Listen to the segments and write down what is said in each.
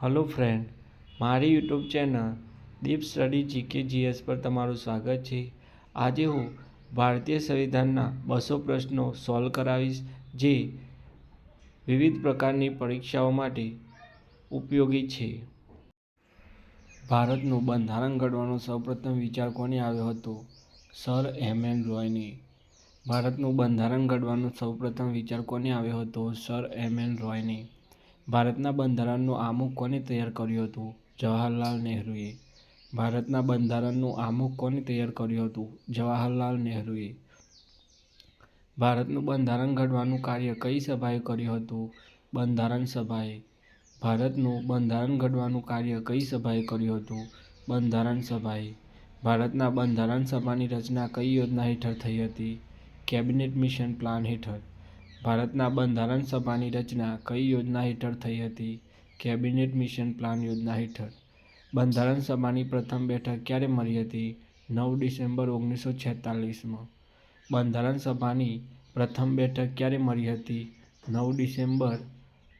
Hello friend, મારી YouTube channel દીપ study GK GS પર તમારું સ્વાગત છે। આજે હું ભારતીય સંવિધાનના 200 પ્રશ્નો સોલ્વ કરાવીશ, જે વિવિધ પ્રકારની પરીક્ષાઓ માટે ઉપયોગી છે। ભારતનું બંધારણ ઘડવાનો સૌપ્રથમ વિચાર કોને આવ્યો હતો? સર એમ.એન. રોયને। ભારતનું બંધારણ ઘડવાનો સૌપ્રથમ વિચાર કોને આવ્યો હતો? સર એમ.એન. રોયને। ભારતના બંધારણનું આમુખ કોને તૈયાર કર્યું હતું? જવાહરલાલ નહેરુએ। ભારતના બંધારણનું આમુખ કોને તૈયાર કર્યું હતું? જવાહરલાલ નહેરુએ। ભારતનું બંધારણ ઘડવાનું કાર્ય કઈ સભાએ કર્યું હતું? બંધારણ સભાએ। ભારતનું બંધારણ ઘડવાનું કાર્ય કઈ સભાએ કર્યું હતું? બંધારણ સભાએ। ભારતના બંધારણ સભાની રચના કઈ યોજના હેઠળ થઈ હતી? કેબિનેટ મિશન પ્લાન હેઠળ। ભારતના બંધારણ સભાની રચના કઈ યોજના હેઠળ થઈ હતી? કેબિનેટ મિશન પ્લાન યોજના હેઠળ। બંધારણ સભાની પ્રથમ બેઠક ક્યારે મળી હતી? 9 ડિસેમ્બર 1946માં। બંધારણ સભાની પ્રથમ બેઠક ક્યારે મળી હતી? 9 ડિસેમ્બર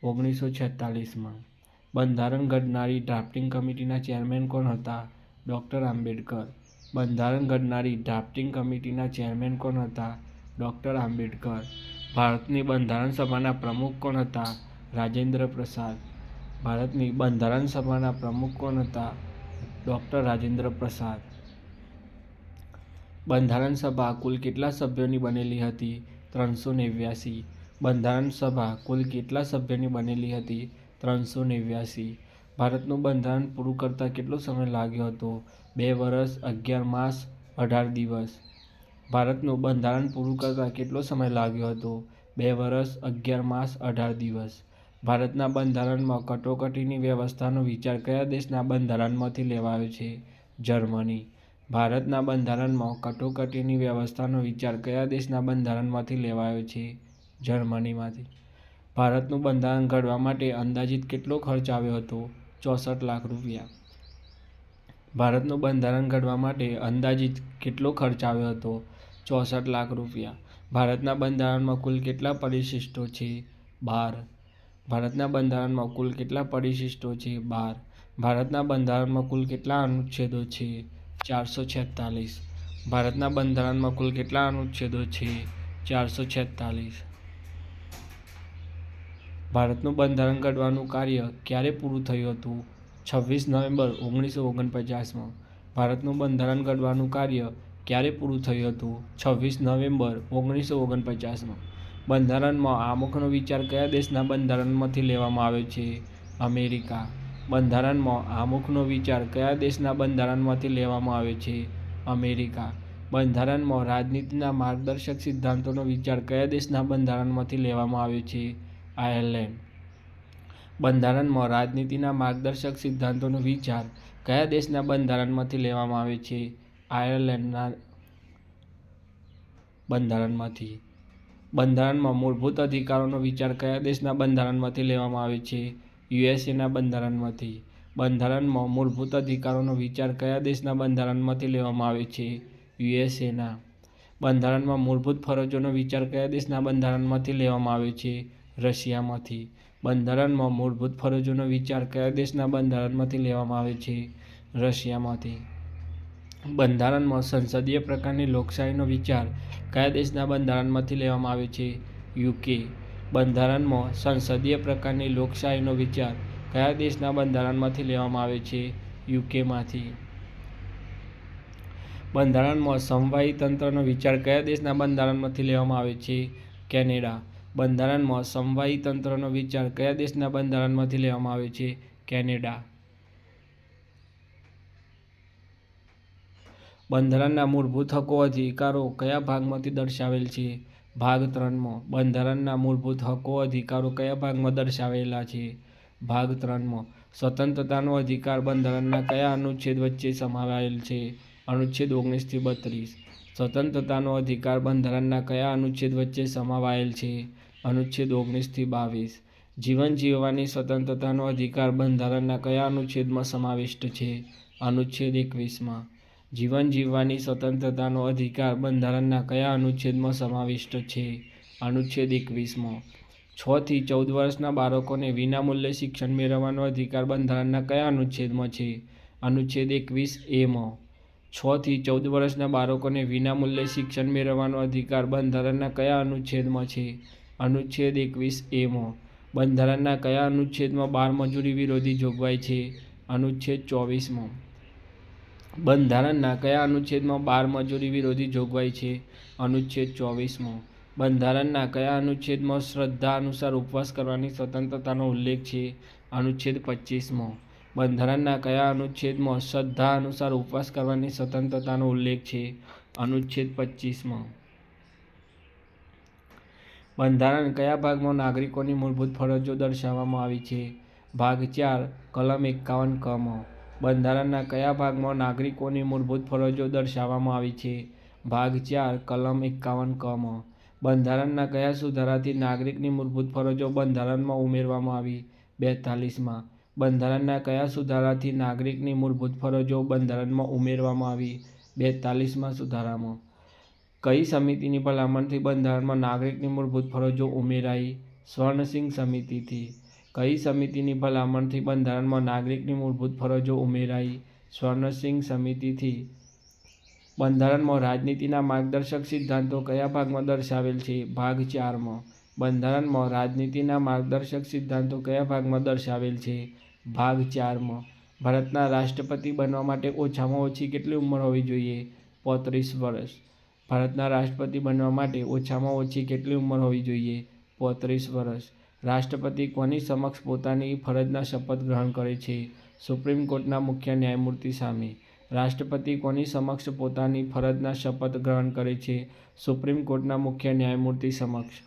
1946માં। બંધારણ ઘડનારી ડ્રાફ્ટિંગ કમિટીના ચેરમેન કોણ હતા? ડૉક્ટર આંબેડકર। બંધારણ ઘડનારી ડ્રાફ્ટિંગ કમિટીના ચેરમેન કોણ હતા? ડૉક્ટર આંબેડકર। ભારતની બંધારણ સભાના પ્રમુખ કોણ હતા? રાજેન્દ્ર પ્રસાદ। ભારતની બંધારણ સભાના પ્રમુખ કોણ હતા? ડૉક્ટર રાજેન્દ્ર પ્રસાદ। બંધારણ સભા કુલ કેટલા સભ્યોની બનેલી હતી? 389। બંધારણ સભા કુલ કેટલા સભ્યોની બનેલી હતી? 389। ભારતનું બંધારણ પૂરું કરતાં કેટલો સમય લાગ્યો હતો? 2 વર્ષ 11 માસ 18 દિવસ। ભારતનું બંધારણ પૂરું કરતાં કેટલો સમય લાગ્યો હતો? 2 વર્ષ 11 માસ 18 દિવસ। ભારતના બંધારણમાં કટોકટીની વ્યવસ્થાનો વિચાર કયા દેશના બંધારણમાંથી લેવાયો છે? જર્મની। ભારતના બંધારણમાં કટોકટીની વ્યવસ્થાનો વિચાર કયા દેશના બંધારણમાંથી લેવાયો છે? જર્મનીમાંથી। ભારતનું બંધારણ ઘડવા માટે અંદાજિત કેટલો ખર્ચ આવ્યો હતો? 64 લાખ રૂપિયા। ભારતનું બંધારણ ઘડવા માટે અંદાજિત કેટલો ખર્ચ આવ્યો હતો? 64 લાખ રૂપિયા। ભારતના બંધારણમાં કુલ કેટલા પરિશિષ્ટો છે? 12। ભારતના બંધારણમાં કુલ કેટલા પરિશિષ્ટો છે? 12। ભારતના બંધારણમાં કુલ કેટલા અનુચ્છેદો છે? 446। ભારતના બંધારણમાં કુલ કેટલા અનુચ્છેદો છે? 446। ભારતનું બંધારણ ઘડવાનું કાર્ય ક્યારે પૂરું થયું હતું? 26 નવેમ્બર 1949માં। ભારતનું બંધારણ ઘડવાનું કાર્ય ક્યારે પૂરું થયું હતું? 26 નવેમ્બર 1949માં। બંધારણમાં આમુખનો વિચાર કયા દેશના બંધારણમાંથી લેવામાં આવ્યો છે? અમેરિકા। બંધારણમાં આમુખનો વિચાર કયા દેશના બંધારણમાંથી લેવામાં આવ્યો છે? અમેરિકા। બંધારણમાં રાજનીતિના માર્ગદર્શક સિદ્ધાંતોનો વિચાર કયા દેશના બંધારણમાંથી લેવામાં આવ્યો છે? આયર્લેન્ડ। બંધારણમાં રાજનીતિના માર્ગદર્શક સિદ્ધાંતોનો વિચાર કયા દેશના બંધારણમાંથી લેવામાં આવ્યો છે? આયર્લેન્ડના બંધારણમાંથી। બંધારણમાં મૂળભૂત અધિકારોનો વિચાર કયા દેશના બંધારણમાંથી લેવામાં આવ્યો છે? યુએસએના બંધારણમાંથી। બંધારણમાં મૂળભૂત અધિકારોનો વિચાર કયા દેશના બંધારણમાંથી લેવામાં આવ્યો છે? યુએસએના। બંધારણમાં મૂળભૂત ફરજોનો વિચાર કયા દેશના બંધારણમાંથી લેવામાં આવ્યો છે? રશિયામાંથી। બંધારણમાં મૂળભૂત ફરજોનો વિચાર કયા દેશના બંધારણમાંથી લેવામાં આવ્યો છે? રશિયામાંથી। બંધારણમાં સંસદીય પ્રકારની લોકશાહીનો વિચાર કયા દેશના બંધારણમાંથી લેવામાં આવ્યો છે? યુકે। બંધારણમાં સંસદીય પ્રકારની લોકશાહીનો વિચાર કયા દેશના બંધારણમાંથી લેવામાં આવ્યો છે? યુકેમાંથી। બંધારણમાં સમવાયી તંત્રનો વિચાર કયા દેશના બંધારણમાંથી લેવામાં આવ્યો છે? કેનેડા। બંધારણમાં સમવાયી તંત્રનો વિચાર કયા દેશના બંધારણમાંથી લેવામાં આવ્યો છે? કેનેડા। બંધારણના મૂળભૂત હકો અધિકારો કયા ભાગમાંથી દર્શાવેલ છે? ભાગ 3માં। બંધારણના મૂળભૂત હકો અધિકારો કયા ભાગમાં દર્શાવેલા છે? ભાગ 3માં। સ્વતંત્રતાનો અધિકાર બંધારણના કયા અનુચ્છેદ વચ્ચે સમાવાયેલ છે? અનુચ્છેદ 19 થી 32। સ્વતંત્રતાનો અધિકાર બંધારણના કયા અનુચ્છેદ વચ્ચે સમાવાયેલ છે? અનુચ્છેદ 19 થી 22। જીવન જીવવાની સ્વતંત્રતાનો અધિકાર બંધારણના કયા અનુચ્છેદમાં સમાવિષ્ટ છે? અનુચ્છેદ 21માં। જીવન જીવવાની સ્વતંત્રતાનો અધિકાર બંધારણના કયા અનુચ્છેદમાં સમાવિષ્ટ છે? અનુચ્છેદ 21માં। 6 થી 14 વર્ષના બાળકોને વિનામૂલ્યે શિક્ષણ મેળવવાનો અધિકાર બંધારણના કયા અનુચ્છેદમાં છે? અનુચ્છેદ 21A. 6 થી 14 વર્ષના બાળકોને વિનામૂલ્યે શિક્ષણ મેળવવાનો અધિકાર બંધારણના કયા અનુચ્છેદમાં છે? અનુચ્છેદ 21A. બંધારણના કયા અનુચ્છેદમાં બાળમજૂરી વિરોધી જોગવાઈ છે? અનુચ્છેદ 24. બંધારણના કયા અનુચ્છેદમાં બાળમજૂરી વિરોધી જોગવાઈ છે? અનુચ્છેદ 24. બંધારણના કયા અનુચ્છેદમાં શ્રદ્ધા અનુસાર ઉપવાસ કરવાની સ્વતંત્રતાનો ઉલ્લેખ છે? અનુચ્છેદ 25. બંધારણના કયા અનુચ્છેદમાં શ્રદ્ધા અનુસાર ઉપવાસ કરવાની સ્વતંત્રતાનો ઉલ્લેખ છે? અનુચ્છેદ 25. બંધારણ કયા ભાગમાં નાગરિકોની મૂળભૂત ફરજો દર્શાવવામાં આવી છે? ભાગ 4 કલમ 51 ક. બંધારણના કયા ભાગમાં નાગરિકોની મૂળભૂત ફરજો દર્શાવવામાં આવી છે? ભાગ 4 કલમ 51 ક. બંધારણના કયા સુધારાથી નાગરિકની મૂળભૂત ફરજો બંધારણમાં ઉમેરવામાં આવી? 42માં. બંધારણના કયા સુધારાથી નાગરિકની મૂળભૂત ફરજો બંધારણમાં ઉમેરવામાં આવી? 42માં સુધારામાં. કઈ સમિતિની ભલામણથી બંધારણમાં નાગરિકની મૂળભૂત ફરજો ઉમેરાઈ? સ્વર્ણસિંહ સમિતિથી. કઈ સમિતિની ભલામણથી બંધારણમાં નાગરિકની મૂળભૂત ફરજો ઉમેરાઈ? સ્વર્ણસિંહ સમિતિથી. બંધારણમાં રાજનીતિના માર્ગદર્શક સિદ્ધાંતો કયા ભાગમાં દર્શાવેલ છે? ભાગ 4માં. બંધારણમાં રાજનીતિના માર્ગદર્શક સિદ્ધાંતો કયા ભાગમાં દર્શાવેલ છે? ભાગ 4માં. ભારતના રાષ્ટ્રપતિ બનવા માટે ઓછામાં ઓછી કેટલી ઉંમર હોવી જોઈએ? 35 વર્ષ. ભારતના રાષ્ટ્રપતિ બનવા માટે ઓછામાં ઓછી કેટલી ઉંમર હોવી જોઈએ? 35 વર્ષ. રાષ્ટ્રપતિ કોની સમક્ષ પોતાની ફરજના શપથ ગ્રહણ કરે છે? સુપ્રીમ કોર્ટના મુખ્ય ન્યાયમૂર્તિ સામે. રાષ્ટ્રપતિ કોની સમક્ષ પોતાની ફરજના શપથ ગ્રહણ કરે છે? સુપ્રીમ કોર્ટના મુખ્ય ન્યાયમૂર્તિ સમક્ષ.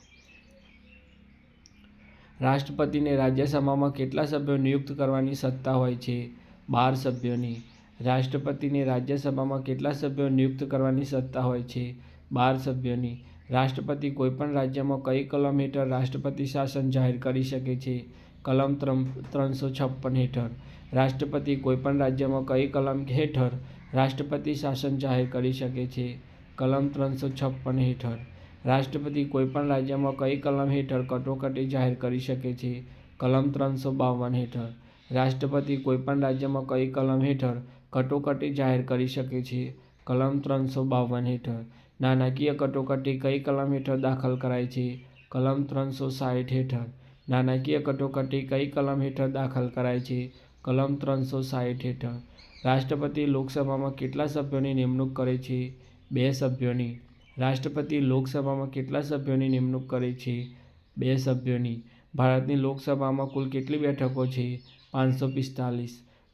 રાષ્ટ્રપતિને રાજ્યસભામાં કેટલા સભ્યો નિયુક્ત કરવાની સત્તા હોય છે? 12 સભ્યોની. રાષ્ટ્રપતિને રાજ્યસભામાં કેટલા સભ્યો નિયુક્ત કરવાની સત્તા હોય છે? 12 સભ્યોની. રાષ્ટ્રપતિ કોઈપણ રાજ્યમાં કઈ કલમ હેઠળ રાષ્ટ્રપતિ શાસન જાહેર કરી શકે છે? કલમ 356 હેઠળ. રાષ્ટ્રપતિ કોઈપણ રાજ્યમાં કઈ કલમ હેઠળ રાષ્ટ્રપતિ શાસન જાહેર કરી શકે છે? કલમ 356 હેઠળ. રાષ્ટ્રપતિ કોઈપણ રાજ્યમાં કઈ કલમ હેઠળ કટોકટી જાહેર કરી શકે છે? કલમ 352 હેઠળ. રાષ્ટ્રપતિ કોઈપણ રાજ્યમાં કઈ કલમ હેઠળ કટોકટી જાહેર કરી શકે છે? કલમ 352 હેઠળ. નાણાકીય કટોકટી કઈ કલમ હેઠળ દાખલ કરાય છે? કલમ 360 હેઠળ. નાણાકીય કટોકટી કઈ કલમ હેઠળ દાખલ કરાય છે? કલમ 360 હેઠળ. રાષ્ટ્રપતિ લોકસભામાં કેટલા સભ્યોની નિમણૂક કરે છે? 2 સભ્યોની. રાષ્ટ્રપતિ લોકસભામાં કેટલા સભ્યોની નિમણૂક કરે છે? 2 સભ્યોની. ભારતની લોકસભામાં કુલ કેટલી બેઠકો છે? 545.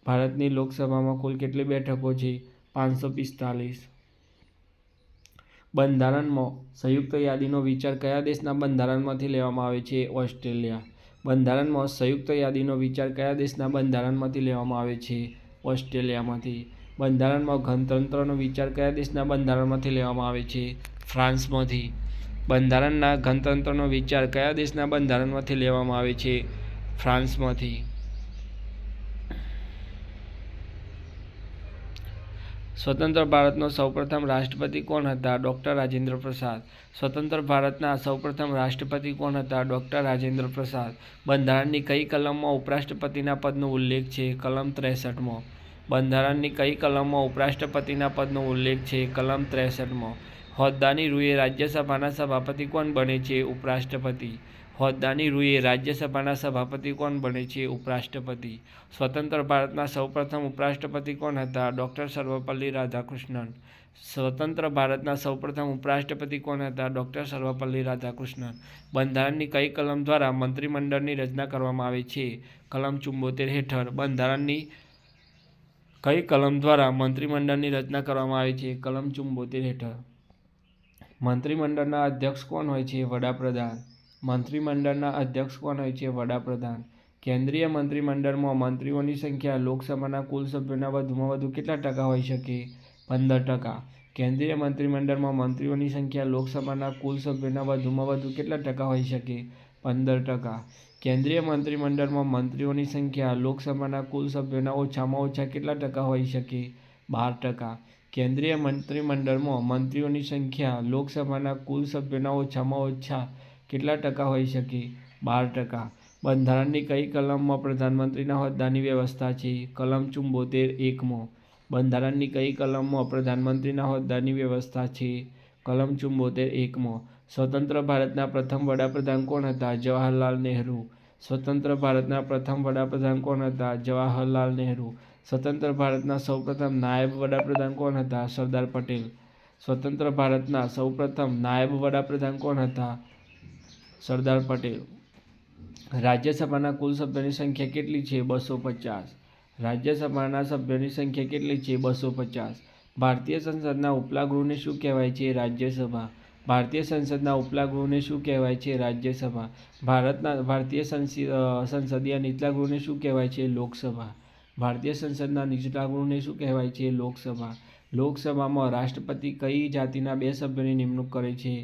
ભારતની લોકસભામાં કુલ કેટલી બેઠકો છે? 545. બંધારણમાં સંયુક્ત યાદીનો વિચાર કયા દેશના બંધારણમાંથી લેવામાં આવે છે? ઓસ્ટ્રેલિયા. બંધારણમાં સંયુક્ત યાદીનો વિચાર કયા દેશના બંધારણમાંથી લેવામાં આવે છે? ઓસ્ટ્રેલિયામાંથી. બંધારણમાં ગણતંત્રનો વિચાર કયા દેશના બંધારણમાંથી લેવામાં આવે છે? ફ્રાન્સમાંથી. બંધારણના ગણતંત્રનો વિચાર કયા દેશના બંધારણમાંથી લેવામાં આવે છે? ફ્રાન્સમાંથી. સ્વતંત્ર ભારતનો સૌપ્રથમ રાષ્ટ્રપતિ કોણ હતા? ડૉક્ટર રાજેન્દ્ર પ્રસાદ. સ્વતંત્ર ભારતના સૌપ્રથમ રાષ્ટ્રપતિ કોણ હતા? ડૉક્ટર રાજેન્દ્ર પ્રસાદ. બંધારણની કઈ કલમમાં ઉપરાષ્ટ્રપતિના પદનો ઉલ્લેખ છે? કલમ 63માં. બંધારણની કઈ કલમમાં ઉપરાષ્ટ્રપતિના પદનો ઉલ્લેખ છે? કલમ 63માં. હોદ્દાની રૂએ રાજ્યસભાના સભાપતિ કોણ બને છે? ઉપરાષ્ટ્રપતિ. હોદ્દાની રૂએ રાજ્યસભાના સભાપતિ કોણ બને છે? ઉપરાષ્ટ્રપતિ. સ્વતંત્ર ભારતના સૌપ્રથમ ઉપરાષ્ટ્રપતિ કોણ હતા? ડૉક્ટર સર્વપલ્લી રાધાકૃષ્ણન. સ્વતંત્ર ભારતના સૌપ્રથમ ઉપરાષ્ટ્રપતિ કોણ હતા? ડૉક્ટર સર્વપલ્લી રાધાકૃષ્ણન. બંધારણની કઈ કલમ દ્વારા મંત્રીમંડળની રચના કરવામાં આવે છે? કલમ 74 હેઠળ. બંધારણની કઈ કલમ દ્વારા મંત્રીમંડળની રચના કરવામાં આવે છે? કલમ 74 હેઠળ. મંત્રીમંડળના અધ્યક્ષ કોણ હોય છે? વડાપ્રધાન. મંત્રીમંડળના અધ્યક્ષ કોણ હોય છે? વડાપ્રધાન. કેન્દ્રીય મંત્રીમંડળમાં મંત્રીઓની સંખ્યા લોકસભાના કુલ સભ્યોના વધુમાં વધુ કેટલા ટકા હોઈ શકે? 15%. કેન્દ્રીય મંત્રીમંડળમાં મંત્રીઓની સંખ્યા લોકસભાના કુલ સભ્યોના વધુમાં વધુ કેટલા ટકા હોઈ શકે? 15%. કેન્દ્રીય મંત્રીમંડળમાં મંત્રીઓની સંખ્યા લોકસભાના કુલ સભ્યોના ઓછામાં ઓછા કેટલા ટકા હોઈ શકે? 12%. કેન્દ્રીય મંત્રીમંડળમાં મંત્રીઓની સંખ્યા લોકસભાના કુલ સભ્યોના ઓછામાં ઓછા કેટલા ટકા હોઈ શકે? 12%. બંધારણની કઈ કલમમાં પ્રધાનમંત્રીના હોદ્દાની વ્યવસ્થા છે? કલમ 74(1). બંધારણની કઈ કલમમાં પ્રધાનમંત્રીના હોદ્દાની વ્યવસ્થા છે? કલમ 74(1). સ્વતંત્ર ભારતના પ્રથમ વડાપ્રધાન કોણ હતા? જવાહરલાલ નહેરુ. સ્વતંત્ર ભારતના પ્રથમ વડાપ્રધાન કોણ હતા? જવાહરલાલ નહેરુ. સ્વતંત્ર ભારતના સૌપ્રથમ નાયબ વડાપ્રધાન કોણ હતા? સરદાર પટેલ. સ્વતંત્ર ભારતના સૌપ્રથમ નાયબ વડાપ્રધાન કોણ હતા? સરદાર પટેલ. રાજ્યસભાના કુલ સભ્યોની સંખ્યા કેટલી છે? 250. રાજ્યસભાના સભ્યોની સંખ્યા કેટલી છે? 250. ભારતીય સંસદના ઉપલા ગૃહને શું કહેવાય છે? રાજ્યસભા. ભારતીય સંસદના ઉપલા ગૃહને શું કહેવાય છે? રાજ્યસભા. ભારતીય સંસદીય નીચલા ગૃહને શું કહેવાય છે? લોકસભા. ભારતીય સંસદના નીચલા ગૃહને શું કહેવાય છે? લોકસભા. લોકસભામાં રાષ્ટ્રપતિ કઈ જાતિના 2 સભ્યોની નિમણૂક કરે છે?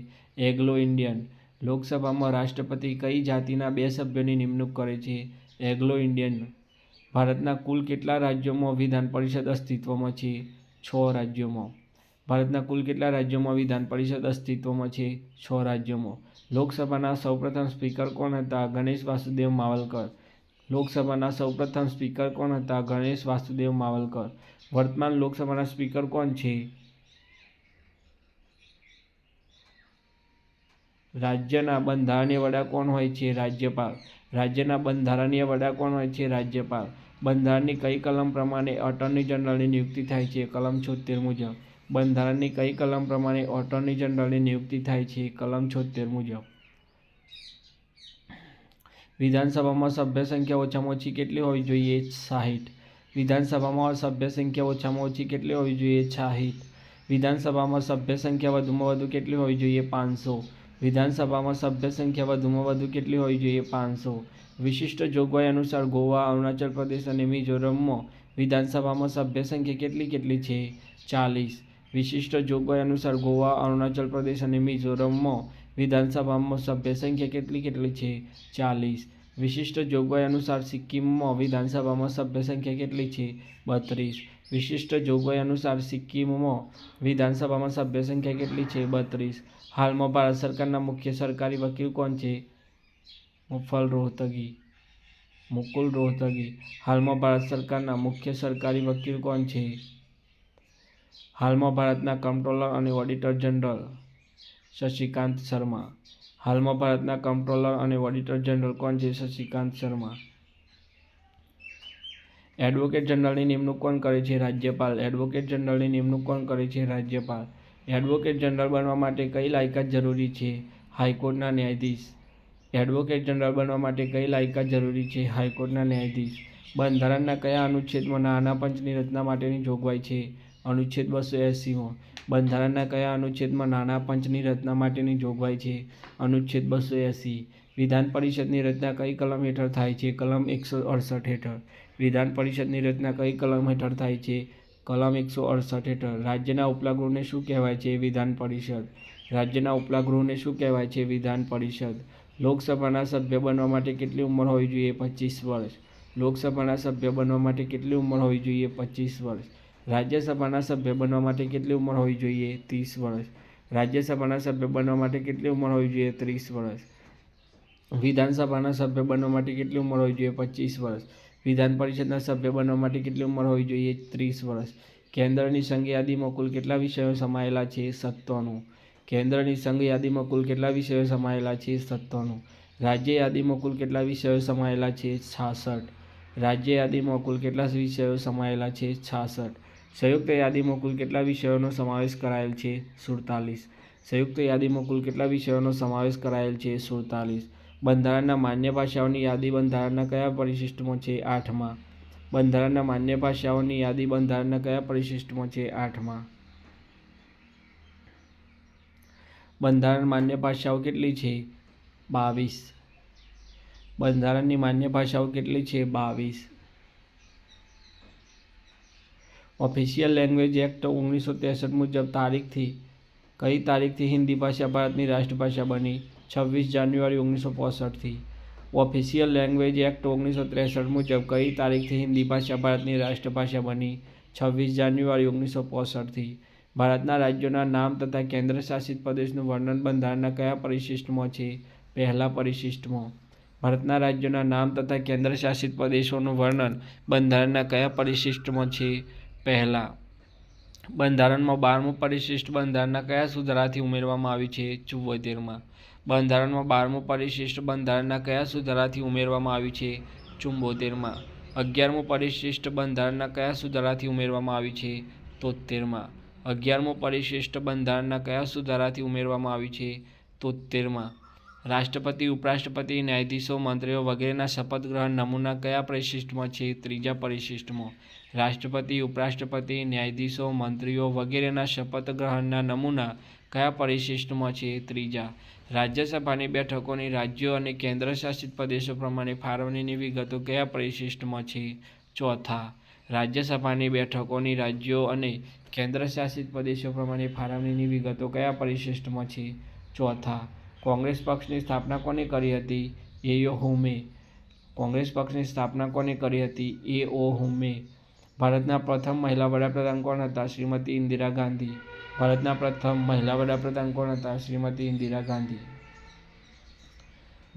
Anglo Indian. લોકસભામાં રાષ્ટ્રપતિ કઈ જાતિના 2 સભ્યોની નિમણૂક કરે છે? Anglo Indian. ભારતના કુલ કેટલા રાજ્યોમાં વિધાન પરિષદ અસ્તિત્વમાં છે? 6 રાજ્યોમાં. ભારતના કુલ કેટલા રાજ્યોમાં વિધાન પરિષદ અસ્તિત્વમાં છે? 6 રાજ્યોમાં. લોકસભાના સૌપ્રથમ સ્પીકર કોણ હતા? ગણેશ વાસુદેવ માવલકર. લોકસભાના સૌપ્રથમ સ્પીકર કોણ હતા? ગણેશ વાસુદેવ માવલકર. વર્તમાન લોકસભાના સ્પીકર કોણ છે? રાજ્યના બંધારણીય વડા કોણ હોય છે? રાજ્યપાલ. રાજ્યના બંધારણીય વડા કોણ હોય છે? રાજ્યપાલ. બંધારણની કઈ કલમ પ્રમાણે એટર્ની જનરલની નિયુક્તિ થાય છે? કલમ 76 મુજબ. બંધારણની કઈ કલમ પ્રમાણે એટર્ની જનરલની નિયુક્તિ થાય છે? કલમ 76 મુજબ. વિધાનસભામાં સભ્ય સંખ્યા ઓછામાં ઓછી કેટલી હોવી જોઈએ? 60. વિધાનસભામાં સભ્ય સંખ્યા ઓછામાં ઓછી કેટલી હોવી જોઈએ? 60. વિધાનસભામાં સભ્ય સંખ્યા વધુમાં વધુ કેટલી હોવી જોઈએ? 500. વિધાનસભામાં સભ્ય સંખ્યા વધુમાં વધુ કેટલી હોવી જોઈએ? 500. વિશિષ્ટ જોગવાઈ અનુસાર ગોવા, અરુણાચલ પ્રદેશ અને મિઝોરમમાં વિધાનસભામાં સભ્ય સંખ્યા કેટલી છે? 40. વિશિષ્ટ જોગવાઈ અનુસાર ગોવા, અરુણાચલ પ્રદેશ અને મિઝોરમમાં વિધાનસભામાં સભ્ય સંખ્યા કેટલી છે? 40. વિશિષ્ટ જોગવાઈ અનુસાર સિક્કિમમાં વિધાનસભામાં સભ્ય સંખ્યા કેટલી છે? 32. વિશિષ્ટ જોગવાઈ અનુસાર સિક્કિમમાં વિધાનસભામાં સભ્ય સંખ્યા કેટલી છે? 32. હાલમાં ભારત સરકારના મુખ્ય સરકારી વકીલ કોણ છે? મુકુલ રોહતગી. હાલમાં ભારત સરકારના મુખ્ય સરકારી વકીલ કોણ છે? હાલમાં ભારતના કમ્પ્ટ્રોલર અને ઓડિટર જનરલ શશિકાંત શર્મા. હાલમાં ભારતના કમ્પ્ટ્રોલર અને ઓડિટર જનરલ કોણ છે? શશિકાંત શર્મા. એડવોકેટ જનરલની નિમણૂક કોણ કરે છે? રાજ્યપાલ. એડવોકેટ જનરલની નિમણૂક કોણ કરે છે? રાજ્યપાલ. એડવોકેટ જનરલ બનવા માટે કઈ લાયકાત જરૂરી છે? હાઈકોર્ટના ન્યાયાધીશ. એડવોકેટ જનરલ બનવા માટે કઈ લાયકાત જરૂરી છે? હાઈકોર્ટના ન્યાયાધીશ. બંધારણના કયા અનુચ્છેદમાં નાના પંચની રચના માટેની જોગવાઈ છે? અનુચ્છેદ 280. બંધારણના કયા અનુચ્છેદમાં નાના પંચની રચના માટેની જોગવાઈ છે? અનુચ્છેદ 280. વિધાન પરિષદની રચના કઈ કલમ હેઠળ થાય છે? કલમ 168 હેઠળ. વિધાન પરિષદની રચના કઈ કલમ હેઠળ થાય છે? કલમ 168 હેઠળ. રાજ્યના ઉપલા ગૃહને શું કહેવાય છે? વિધાન પરિષદ. રાજ્યના ઉપલા ગૃહને શું કહેવાય છે? વિધાન પરિષદ. લોકસભાના સભ્ય બનવા માટે કેટલી ઉંમર હોવી જોઈએ? 25 વર્ષ. લોકસભાના સભ્ય બનવા માટે કેટલી ઉંમર હોવી જોઈએ? 25 વર્ષ. રાજ્યસભાના સભ્ય બનવા માટે કેટલી ઉંમર હોવી જોઈએ? 30 વર્ષ. રાજ્યસભાના સભ્ય બનવા માટે કેટલી ઉંમર હોવી જોઈએ? 30 વર્ષ. વિધાનસભાના સભ્ય બનવા માટે કેટલી ઉંમર હોવી જોઈએ? 25 વર્ષ. વિધાન પરિષદના સભ્ય બનવા માટે કેટલી ઉંમર હોવી જોઈએ? 30 વર્ષ. કેન્દ્રની સંઘ યાદીમાં કુલ કેટલા વિષયો સમાયેલા છે? 97. કેન્દ્રની સંઘ યાદીમાં કુલ કેટલા વિષયો સમાયેલા છે? 97. રાજ્ય યાદીમાં કુલ કેટલા વિષયો સમાયેલા છે? 66. રાજ્ય યાદીમાં કુલ કેટલા વિષયો સમાયેલા છે? 66. સંયુક્ત યાદીમાં કુલ કેટલા વિષયોનો સમાવેશ કરાયેલ છે? 47. સંયુક્ત યાદીમાં કુલ કેટલા વિષયોનો સમાવેશ કરાયેલ છે? 47. બંધારણના માન્ય ભાષાઓની યાદી બંધારણના કયા પરિશિષ્ટમાં છે? 8માં. બંધારણના માન્ય ભાષાઓની યાદી બંધારણના કયા પરિશિષ્ટમાં છે? 8માં. બંધારણ માન્ય ભાષાઓ કેટલી છે? 22. બંધારણની માન્ય ભાષાઓ કેટલી છે? 22. ઓફિશિયલ લેંગ્વેજ એક્ટ 1963 મુજબ કઈ તારીખથી હિન્દી ભાષા ભારતની રાષ્ટ્રભાષા બની? 26 જાન્યુઆરી 1965થી. ઓફિશિયલ લેંગ્વેજ એક્ટ 1963 મુજબ કઈ તારીખથી હિન્દી ભાષા ભારતની રાષ્ટ્રભાષા બની? 26 જાન્યુઆરી 1965થી. ભારતના રાજ્યોના નામ તથા કેન્દ્રશાસિત પ્રદેશનું વર્ણન બંધારણના કયા પરિશિષ્ટમાં છે? પહેલા પરિશિષ્ટમાં. ભારતના રાજ્યોના નામ તથા કેન્દ્રશાસિત પ્રદેશોનું વર્ણન બંધારણના કયા પરિશિષ્ટમાં છે? પહેલા. બંધારણમાં 12મું પરિશિષ્ટ બંધારણના કયા સુધારાથી ઉમેરવામાં આવ્યું છે? 74માં. બંધારણમાં 12મું પરિશિષ્ટ બંધારણના કયા સુધારાથી ઉમેરવામાં આવ્યું છે? 74માં. 11મું પરિશિષ્ટ બંધારણના કયા સુધારાથી ઉમેરવામાં આવ્યું છે? 73માં. 11મું પરિશિષ્ટ બંધારણના કયા સુધારાથી ઉમેરવામાં આવ્યું છે? 73માં. રાષ્ટ્રપતિ, ઉપરાષ્ટ્રપતિ, ન્યાયાધીશો, મંત્રીઓ વગેરેના શપથ ગ્રહણ નમૂના કયા પરિશિષ્ટમાં છે? 3જા પરિશિષ્ટમાં. રાષ્ટ્રપતિ, ઉપરાષ્ટ્રપતિ, ન્યાયાધીશો, મંત્રીઓ વગેરેના શપથ ગ્રહણના નમૂના કયા પરિશિષ્ટમાં છે? 3જા. રાજ્યસભાની બેઠકોની રાજ્યો અને કેન્દ્રશાસિત પ્રદેશો પ્રમાણે ફાળવણીની વિગતો કયા પરિશિષ્ટમાં છે? 4થા. રાજ્યસભાની બેઠકોની રાજ્યો અને કેન્દ્રશાસિત પ્રદેશો પ્રમાણે ફાળવણીની વિગતો કયા પરિશિષ્ટમાં છે? 4થા. કોંગ્રેસ પક્ષની સ્થાપના કોણે કરી હતી? એ.ઓ. હુમે. કોંગ્રેસ પક્ષની સ્થાપના કોણે કરી હતી? એ.ઓ. હુમે. ભારતના પ્રથમ મહિલા વડાપ્રધાન કોણ હતા? શ્રીમતી ઇન્દિરા ગાંધી. ભારતના પ્રથમ મહિલા વડાપ્રધાન કોણ હતા? શ્રીમતી ઇન્દિરા ગાંધી.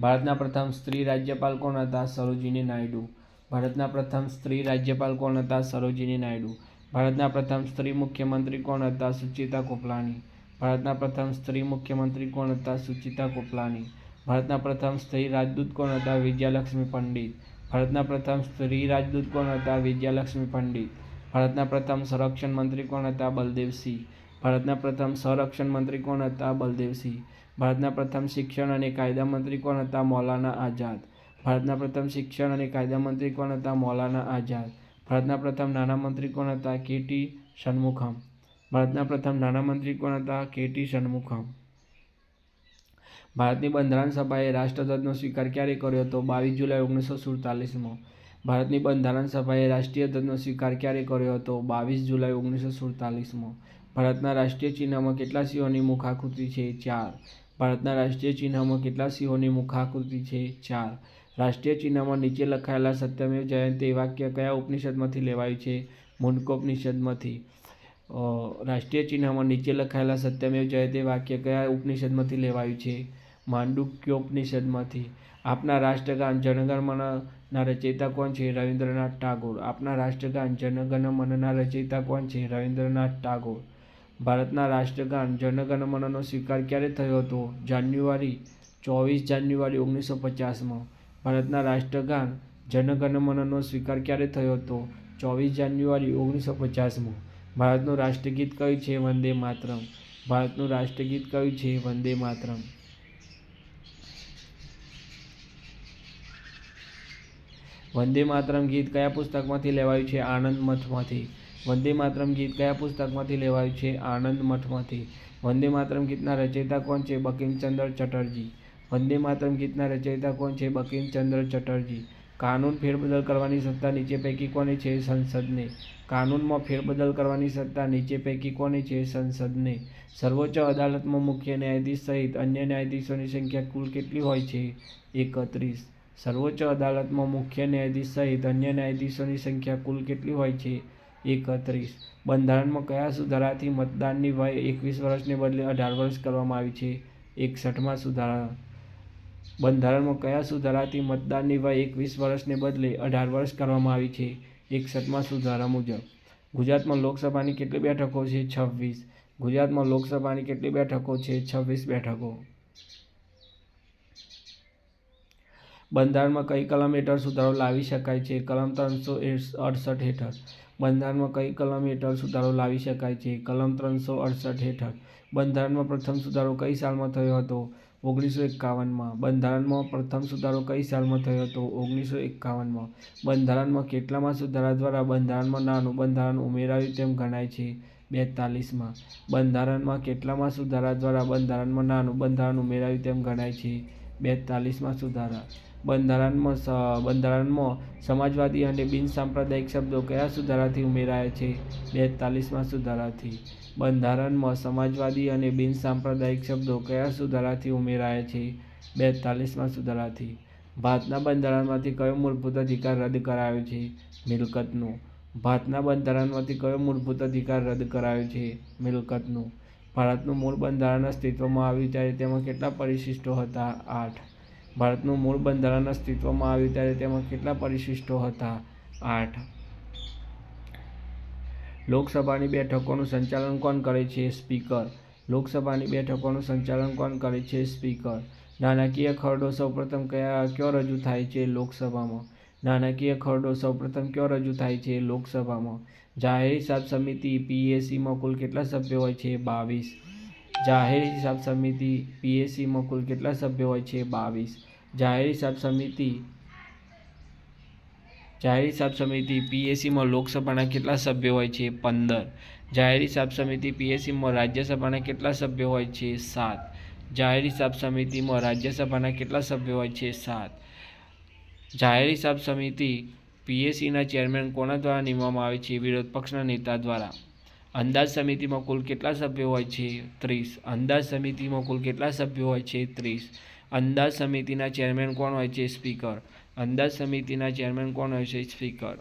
ભારતના પ્રથમ સ્ત્રી રાજ્યપાલ કોણ હતા? સરોજિની નાયડુ. ભારતના પ્રથમ સ્ત્રી રાજ્યપાલ કોણ હતા? સરોજિની નાયડુ. ભારતના પ્રથમ સ્ત્રી મુખ્યમંત્રી કોણ હતા? સુચિતા કોપલાની. ભારતના પ્રથમ સ્ત્રી મુખ્યમંત્રી કોણ હતા? સુચિતા કોપલાની. ભારતના પ્રથમ સ્ત્રી રાજદૂત કોણ હતા? વિજયાલક્ષ્મી પંડિત. ભારતના પ્રથમ સ્ત્રી રાજદૂત કોણ હતા? વિજયાલક્ષ્મી પંડિત. ભારતના પ્રથમ સંરક્ષણ મંત્રી કોણ હતા? બલદેવસિંહ. ભારતના પ્રથમ સંરક્ષણ મંત્રી કોણ હતા? બલદેવસિંહ. ભારતના પ્રથમ શિક્ષણ અને કાયદા મંત્રી કોણ હતા? મૌલાના આઝાદ. ભારતના પ્રથમ શિક્ષણ અને કાયદા મંત્રી કોણ હતા? મૌલાના આઝાદ. ભારતના પ્રથમ નાણામંત્રી કોણ હતા? કે.ટી. ષણમુખમ. ભારતના પ્રથમ નાણામંત્રી કોણ હતા? કે.ટી. ષણમુખમ. ભારતની બંધારણ સભાએ રાષ્ટ્રધ્વજનો સ્વીકાર ક્યારે કર્યો હતો? 22 જુલાઈ 1947માં. ભારતની બંધારણ સભાએ રાષ્ટ્રીય ધ્વજનો સ્વીકાર ક્યારે કર્યો હતો? 22 જુલાઈ 1947માં. ભારતના રાષ્ટ્રીય ચિહ્નમાં કેટલા સિંહોની મુખાકૃતિ છે? 4. ભારતના રાષ્ટ્રીય ચિહ્નમાં કેટલા સિંહોની મુખાકૃતિ છે? 4. રાષ્ટ્રીય ચિહ્નમાં નીચે લખાયેલા સત્યમેવ જયતે વાક્ય કયા ઉપનિષદમાંથી લેવાયું છે? મુંડકોપનિષદમાંથી. રાષ્ટ્રીય ચિહ્નમાં નીચે લખાયેલા સત્યમેવ જયતે વાક્ય કયા ઉપનિષદમાંથી લેવાયું છે? માંડુક્યોપનિષદમાંથી. આપના રાષ્ટ્રગાન જનગણ મનના રચયિતા કોણ છે? રવિન્દ્રનાથ ટાગોર. આપના રાષ્ટ્રગાન જનગણ મનના રચયિતા કોણ છે? રવિન્દ્રનાથ ટાગોર. ભારતના રાષ્ટ્રગાન જનગણ મનનો સ્વીકાર ક્યારે થયો હતો? 24 જાન્યુઆરી 1950માં. ભારતના રાષ્ટ્રગાન જનગણ મનનો સ્વીકાર ક્યારે થયો હતો? 24 જાન્યુઆરી 1950માં. ભારતનું રાષ્ટ્રગીત કયું છે? વંદે માતરમ. ભારતનું રાષ્ટ્રગીત કયું છે? વંદે માતરમ. વંદે માતરમ ગીત કયા પુસ્તકમાંથી લેવાયું છે? આનંદ મઠમાંથી. વંદે માતરમ ગીત કયા પુસ્તકમાંથી લેવાયું છે? આનંદ મઠમાંથી. વંદે માતરમ ગીતના રચયિતા કોણ છે? બંકિમચંદ્ર ચટર્જી. વંદે માતરમ ગીતના રચયિતા કોણ છે? બંકિમચંદ્ર ચટર્જી. કાનૂન ફેરબદલ કરવાની સત્તા નીચે પૈકી કોને છે? સંસદને. કાનૂનમાં ફેરબદલ કરવાની સત્તા નીચે પૈકી કોને છે? સંસદને. સર્વોચ્ચ અદાલતમાં મુખ્ય ન્યાયાધીશ સહિત અન્ય ન્યાયાધીશોની સંખ્યા કુલ કેટલી હોય છે? 31. સર્વોચ્ચ અદાલતમાં મુખ્ય ન્યાયાધીશ સહિત અન્ય ન્યાયાધીશોની સંખ્યા કુલ કેટલી હોય છે? 31. બંધારણમાં કયા સુધારાથી મતદાનની વય 21 વર્ષને બદલે 18 વર્ષ કરવામાં આવી છે? 61મા સુધારા. બંધારણમાં કયા સુધારાથી મતદાનની વય 21 વર્ષને બદલે 18 વર્ષ કરવામાં આવી છે? 61મા સુધારા મુજબ. ગુજરાતમાં લોકસભાની કેટલી બેઠકો છે? 26. ગુજરાતમાં લોકસભાની કેટલી બેઠકો છે? 26 બેઠકો. બંધારણમાં કઈ કલમ હેઠળ સુધારો લાવી શકાય છે? કલમ 368 હેઠળ. બંધારણમાં કઈ કલમ હેઠળ સુધારો લાવી શકાય છે? કલમ 368 હેઠળ. બંધારણમાં પ્રથમ સુધારો કઈ સાલમાં થયો હતો? 1951માં. બંધારણમાં પ્રથમ સુધારો કઈ સાલમાં થયો હતો? 1951માં. બંધારણમાં કેટલામાં સુધારા દ્વારા બંધારણમાં નાનું બંધારણ ઉમેરાયું તેમ ગણાય છે? 42માં. બંધારણમાં કેટલામાં સુધારા દ્વારા બંધારણમાં નાનું બંધારણ ઉમેરાયું તેમ ગણાય છે? 42મા સુધારા. બંધારણમાં સમાજવાદી અને બિનસાંપ્રદાયિક શબ્દો કયા સુધારાથી ઉમેરાયા છે? 42મા સુધારાથી. બંધારણમાં સમાજવાદી અને બિનસાંપ્રદાયિક શબ્દો કયા સુધારાથી ઉમેરાયા છે? 42મા સુધારાથી. ભારતના બંધારણમાંથી કયો મૂળભૂત અધિકાર રદ કરાયો છે? મિલકતનો. ભારતના બંધારણમાંથી કયો મૂળભૂત અધિકાર રદ કરાયો છે? મિલકતનો. ભારતનું મૂળ બંધારણ અસ્તિત્વમાં આવ્યું ત્યારે તેમાં કેટલા પરિશિષ્ટો હતા? 8. ભારતનું મૂળ બંધારણ અસ્તિત્વમાં આવ્યું ત્યારે તેમાં કેટલા પરિશિષ્ટો હતા? 8. લોકસભાની બેઠકોનું સંચાલન કોણ કરે છે? સ્પીકર. લોકસભાની બેઠકોનું સંચાલન કોણ કરે છે? સ્પીકર. નાણાકીય ખરડો સૌપ્રથમ ક્યાં રજૂ થાય છે? લોકસભામાં. નાણાકીય ખરડો સૌપ્રથમ ક્યાં રજૂ થાય છે? લોકસભામાં. જાહેર હિસાબ સમિતિ PACમાં કુલ કેટલા સભ્યો હોય છે? 22. જાહેર હિસાબ સમિતિ PACમાં કુલ કેટલા સભ્યો હોય છે? 22. જાહેર હિસાબ સમિતિ PACમાં લોકસભાના કેટલા સભ્યો હોય છે? 15. જાહેર હિસાબ સમિતિ PACમાં રાજ્યસભાના કેટલા સભ્યો હોય છે? 7. જાહેર હિસાબ સમિતિમાં રાજ્યસભાના કેટલા સભ્યો હોય છે? 7. જાહેર હિસાબ સમિતિ PACના ચેરમેન કોના દ્વારા નિમવામાં આવે છે? વિરોધ પક્ષના નેતા દ્વારા. અંદાજ સમિતિમાં કુલ કેટલા સભ્યો હોય છે? 30. અંદાજ સમિતિમાં કુલ કેટલા સભ્યો હોય છે? 30. અંદાજ સમિતિના ચેરમેન કોણ હોય છે? સ્પીકર. અંદાજ સમિતિના ચેરમેન કોણ હોય છે? સ્પીકર.